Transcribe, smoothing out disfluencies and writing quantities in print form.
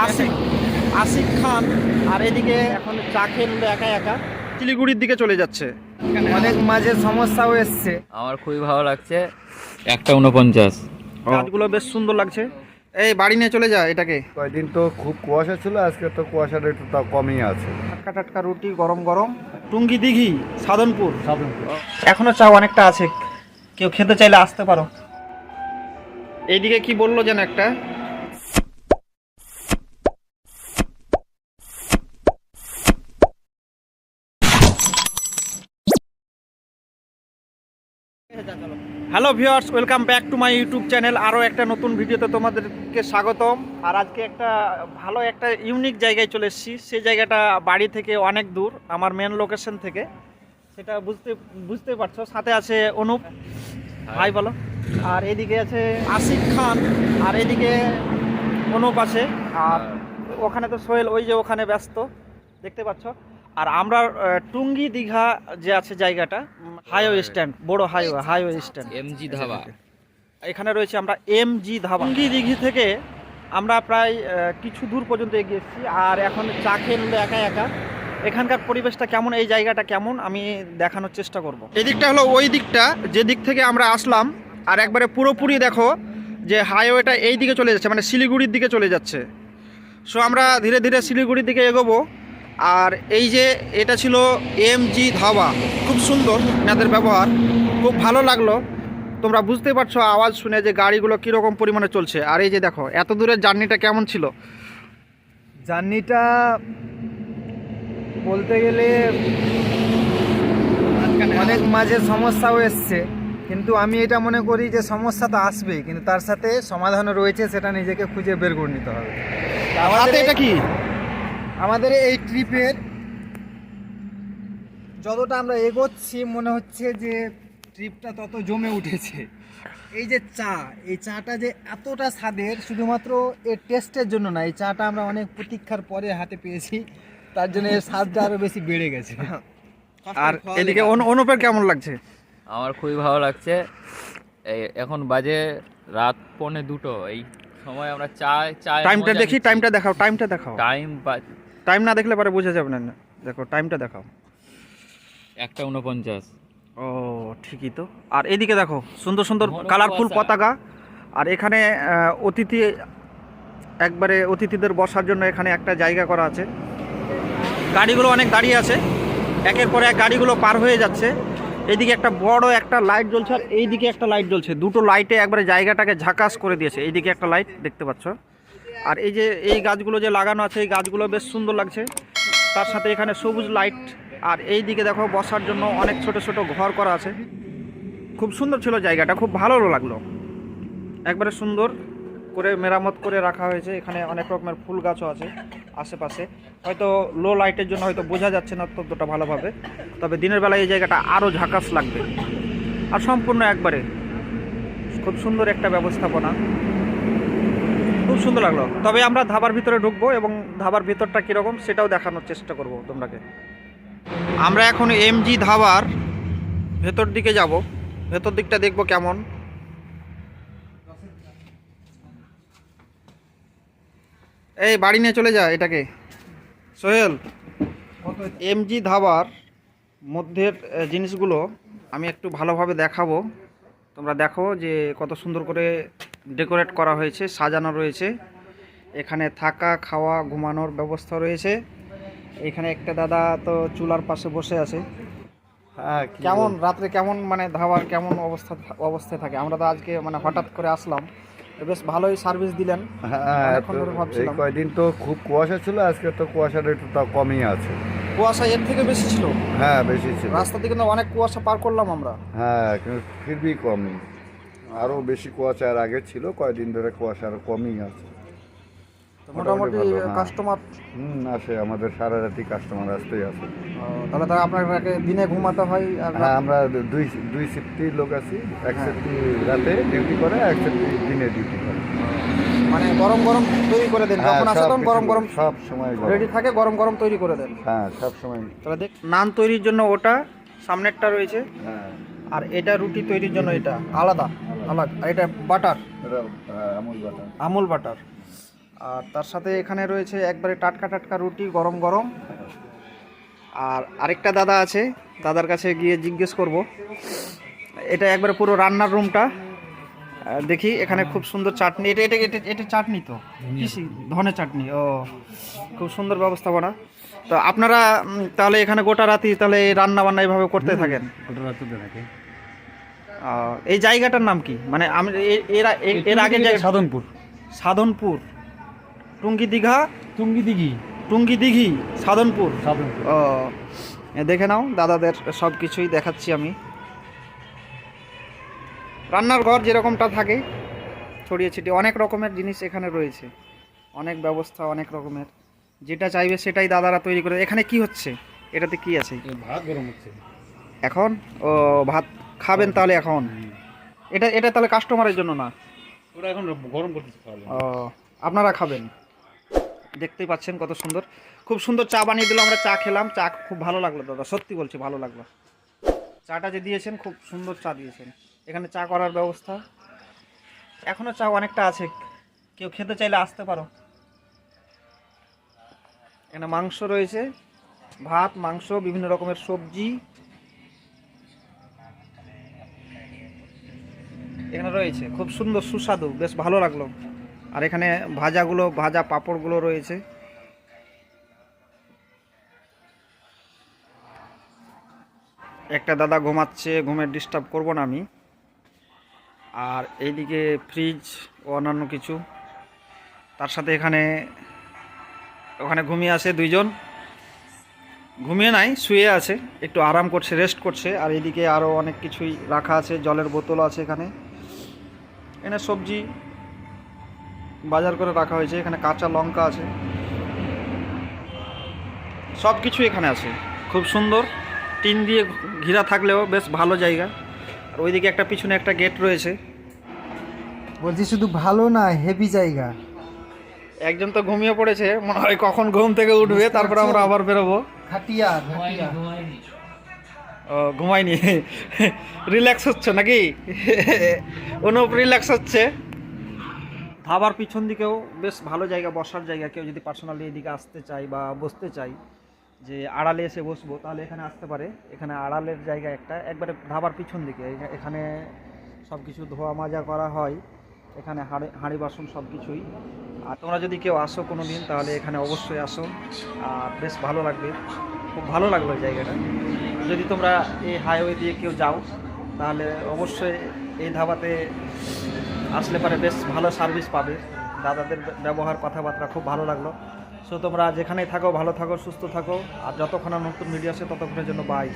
আসিফ আসিফ খান। আর এদিকে এখন চা খেয়ে একা একা শিলিগুড়ির দিকে চলে যাচ্ছে। অনেক মাঝে সমস্যাও এসছে। আমার খুবই ভালো লাগছে। 1:49। গাছগুলো বেশ সুন্দর লাগছে। এই বাড়ি নিয়ে চলে যায় এটাকে। কয়েকদিন তো খুব কুয়াশা ছিল, আজকে তো কুয়াশাটা একটু তাও কমই আছে। টাটকা টাটকা রুটি গরম গরম। টুঙ্গি দিঘি সাধনপুর। এখনো চা অনেকটা আছে, কেউ খেতে চাইলে আসতে পারো। এইদিকে কি বললো যেন একটা hello viewers, welcome back to my YouTube channel. আরও একটা নতুন ভিডিওতে তোমাদেরকে স্বাগতম। আর আজকে একটা ভালো একটা ইউনিক জায়গায় চলে এসেছি। সেই জায়গাটা বাড়ি থেকে অনেক দূর, আমার মেন লোকেশন থেকে, সেটা বুঝতে পারছো। সাথে আছে অনুপ ভাই, বলো। আর এদিকে আছে আসিফ খান, আর এদিকে অনুপ আছে। আর ওখানে তো সোহেল, ওই যে ওখানে ব্যস্ত, দেখতে পাচ্ছ। আর আমরা টুঙ্গি দীঘা যে আছে জায়গাটা, হাইওয়ে স্ট্যান্ড, বড় হাইওয়ে স্ট্যান্ড, এমজি ধাবা। এখানে রয়েছে আমরা এমজি ধাবা। টুঙ্গি দিঘি থেকে আমরা প্রায় কিছু দূর পর্যন্ত এগিয়ে এসেছি। আর এখন চা খেয়ে একা একা এখানকার পরিবেশটা কেমন, এই জায়গাটা কেমন, আমি দেখানোর চেষ্টা করব। এই দিকটা হলো ওই দিকটা যে দিক থেকে আমরা আসলাম। আর একবারে পুরোপুরি দেখো যে হাইওয়েটা এই দিকে চলে যাচ্ছে, মানে শিলিগুড়ির দিকে চলে যাচ্ছে। সো আমরা ধীরে ধীরে শিলিগুড়ির দিকে এগোবো। আর এই যে এটা ছিল এমজি ধাবা, খুব সুন্দর এনাদের ব্যবহার, খুব ভালো লাগলো। তোমরা বুঝতে পারছো আওয়াজ শুনে যে গাড়িগুলো কীরকম পরিমাণে চলছে। আর এই যে দেখো এত দূরের জার্নিটা কেমন ছিল। জার্নিটা বলতে গেলে অনেক মাঝে সমস্যাও এসছে, কিন্তু আমি এটা মনে করি যে সমস্যা তো আসবেই, কিন্তু তার সাথে সমাধানও রয়েছে, সেটা নিজেকে খুঁজে বের করে নিতে হবে। হাতে এটা কি? আমাদের এই ট্রিপের যতটা আমরা এগোচ্ছি মনে হচ্ছে যে ট্রিপটা তত জমে উঠেছে। এই যে চা, এই চাটা যে এতটা স্বাদের, শুধুমাত্র এর টেস্টের জন্য না, এই চাটা আমরা অনেক প্রতীক্ষার পরে হাতে পেয়েছি, তার জন্য এর স্বাদটা আরও বেশি বেড়ে গেছে। আর এদিকে অনুপের কেমন লাগছে? আমার খুবই ভালো লাগছে। এখন বাজে রাত 1:45। এই সময় আমরা টাইমটা দেখি, টাইমটা দেখাও, টাইমটা দেখাও। টাইম না দেখলে পরে বোঝা যাবে না। দেখো টাইমটা দেখাও। 1:49। ও ঠিকই তো। আর এদিকে দেখো সুন্দর সুন্দর কালারফুল পতাকা। আর এখানে একবারে অতিথিদের বসার জন্য এখানে একটা জায়গা করা আছে। গাড়িগুলো অনেক দাঁড়িয়ে আছে, একের পর এক গাড়িগুলো পার হয়ে যাচ্ছে। এইদিকে একটা বড় একটা লাইট জ্বলছে, আর এইদিকে একটা লাইট জ্বলছে। দুটো লাইটে একবারে জায়গাটাকে ঝাকাস করে দিয়েছে। এইদিকে একটা লাইট দেখতে পাচ্ছ। আর এই যে এই গাছগুলো যে লাগানো আছে, এই গাছগুলো বেশ সুন্দর লাগছে। তার সাথে এখানে সবুজ লাইট। আর এই দিকে দেখো বসার জন্য অনেক ছোট ছোট ঘর করা আছে। খুব সুন্দর ছিল জায়গাটা, খুব ভালো লাগলো। একবারে সুন্দর করে মেরামত করে রাখা হয়েছে। এখানে অনেক রকমের ফুল গাছও আছে আশেপাশে। হয়তো লো লাইটের জন্য হয়তো বোঝা যাচ্ছে না ততটা ভালোভাবে, তবে দিনের বেলায় এই জায়গাটা আরও ঝাকাস লাগবে। আর সম্পূর্ণ একবারে খুব সুন্দর একটা ব্যবস্থাপনা, খুব সুন্দর লাগলো। তবে আমরা ধাবার ভিতরে ঢুকবো এবং ধাবার ভিতরটা কীরকম সেটাও দেখানোর চেষ্টা করব তোমরাকে। আমরা এখন এমজি ধাবার ভেতর দিকে যাব, ভেতর দিকটা দেখবো কেমন। এই বাড়ি নিয়ে চলে যায় এটাকে সোহেল। এমজি ধাবার মধ্যের জিনিসগুলো আমি একটু ভালোভাবে দেখাবো। তোমরা দেখো যে কত সুন্দর করে ডেকোরেট করা হয়েছে, সাজানো রয়েছে। এখানে থাকা খাওয়া ঘুমানোর ব্যবস্থা রয়েছে। এখানে একটা দাদা তো চুলার পাশে বসে আছে। হ্যাঁ, কেমন রাত্রে কেমন মানে ধাবার কেমন অবস্থায় থাকে? আমরা তো আজকে মানে হঠাৎ করে আসলাম, বেশ ভালোই সার্ভিস দিলেন। হ্যাঁ, অনেকক্ষণ ধরে ভাবছিলাম। কয়েকদিন তো খুব কুয়াশা ছিল, আজকে তো কুয়াশাটা একটু তাও কমই আছে। কুয়াশা এর থেকে বেশি ছিল। হ্যাঁ, বেশি ছিল। রাস্তা থেকে কিন্তু অনেক কুয়াশা পার করলাম আমরা। হ্যাঁ, কিন্তু ফিরবি কম, আরও বেশি কুয়াশা আর আগে ছিল। কয়েকদিন ধরে কুয়াশা আরও কমই আছে। তো মোটামুটি ভালো, হ্যাঁ। কাস্টমার আসে, আমাদের সারা রাতি কাস্টমার আসতেই আছে। তাহলে তারা আপনাকে দিনে ঘুমাতে হয়? আর হ্যাঁ, আমরা দুই শিফটি লোক আছি। এক শিফটি রাতে ডিউটি করে, এক শিফটি দিনে ডিউটি করে। মানে গরম গরম তৈরি করে দেন, হ্যাঁ, যখন আসে তখন গরম গরম সব সময় রেডি থাকে, গরম গরম তৈরি করে দেন। হ্যাঁ, সব সময়। তাহলে দেখ, নান তৈরির জন্য ওটা সামনেরটা রয়েছে, হ্যাঁ, আর এটা রুটি তৈরির জন্য এটা আলাদা। আর এটা butter, Amul butter. Amul butter. আর তার সাথে এখানে রয়েছে একবারে টাটকা টাটকা রুটি গরম গরম। আর আরেকটা দাদা আছে, দাদার কাছে গিয়ে জিজ্ঞেস করব। এটা একবারে পুরো রান্নার রুমটা। দেখি এখানে খুব সুন্দর চাটনি, এটা এটা এটা এটা চাটনি তো কিসি ধনে চাটনি, ও খুব সুন্দর ব্যবস্থাপনা। তো আপনারা তাহলে এখানে গোটা রাতি তাহলে এই রান্না বান্না এইভাবে করতে থাকেন? এই জায়গাটার নাম কি, মানে আমি এর আগে সাধনপুর। সাধনপুর, টুঙ্গি দীঘা, টুঙ্গি দিঘি, সাধনপুর। সাধনপুর। ও দেখে নাও, দাদাদের সব কিছুই দেখাচ্ছি আমি। রান্নার ঘর যেরকমটা থাকে ছড়িয়ে ছিটিয়ে অনেক রকমের জিনিস এখানে রয়েছে, অনেক ব্যবস্থা অনেক রকমের, যেটা চাইবে সেটাই দাদারা তৈরি করে। এখানে কি হচ্ছে, এটাতে কি আছে? ভাত গরম হচ্ছে এখন ও ভাত খাবেন তাহলে এখন? এটা এটা তাহলে কাস্টমারের জন্য না, ওরা এখন গরম করতেছে। ও আপনারা খাবেন। দেখতেই পাচ্ছেন কত সুন্দর, খুব সুন্দর চা বানিয়ে দিল। আমরা চা খেলাম, চা খুব ভালো লাগলো দাদা, সত্যি বলছি ভালো লাগলো। চাটা যে দিয়েছেন খুব সুন্দর চা দিয়েছেন। এখানে চা করার ব্যবস্থা এখনও চা অনেকটা আছে, কেউ খেতে চাইলে আসতে পারো। এখানে মাংস রয়েছে, ভাত মাংস বিভিন্ন রকমের সবজি এখানে রয়েছে, খুব সুন্দর সুস্বাদু, বেশ ভালো লাগলো। আর এখানে ভাজাগুলো, ভাজা পাঁপড়গুলো রয়েছে। একটা দাদা ঘুমাচ্ছে, ঘুমের ডিস্টার্ব করব না আমি। আর এইদিকে ফ্রিজ ও অন্যান্য কিছু, তার সাথে ওখানে ঘুমিয়ে আছে দুইজন, ঘুমিয়ে নাই শুয়ে আছে, একটু আরাম করছে, রেস্ট করছে। আর এইদিকে আরও অনেক কিছুই রাখা আছে, জলের বোতল আছে এখানে সবজি বাজার করে রাখা হয়েছে। এখানে কাঁচা লঙ্কা আছে, সব কিছু এখানে আছে। খুব সুন্দর, টিন দিয়ে ঘেরা থাকলেও বেশ ভালো জায়গা। আর ওইদিকে একটা পিছনে একটা গেট রয়েছে। বলছি শুধু ভালো না, হেভি জায়গা। একজন তো ঘুমিয়ে পড়েছে, মনে হয় কখন ঘুম থেকে উঠবে, তারপরে আমরা আবার বেরোবো। খাটিয়া ও ঘুমাইনি, রিল্যাক্স হচ্ছে নাকি? অনুপ রিল্যাক্স হচ্ছে। ধাবার পিছন দিকেও বেশ ভালো জায়গা, বসার জায়গা। কেউ যদি পার্সোনালি এদিকে আসতে চাই বা বসতে চাই, যে আড়ালে এসে বসবো, তাহলে এখানে আসতে পারে। এখানে আড়ালের জায়গা একবারে ধাবার পিছন দিকে। এখানে সব কিছু ধোয়া মাজা করা হয়, এখানে হাঁড়ি বাসন সব কিছুই। আর তোমরা যদি কেউ আসো কোনো দিন, তাহলে এখানে অবশ্যই আসো, আর বেশ ভালো লাগবে। খুব ভালো লাগলো এই জায়গাটা। যদি তোমরা এই হাইওয়ে দিয়ে কেউ যাও, তাহলে অবশ্যই এই ধাবাতে আসলে পারে বেশ ভালো সার্ভিস পাবে। দাদাদের ব্যবহার কথাবার্তা খুব ভালো লাগলো। সো তোমরা যেখানেই থাকো ভালো থাকো, সুস্থ থাকো। আর যতক্ষণ নতুন ভিডিও আসে ততক্ষণের জন্য বাই।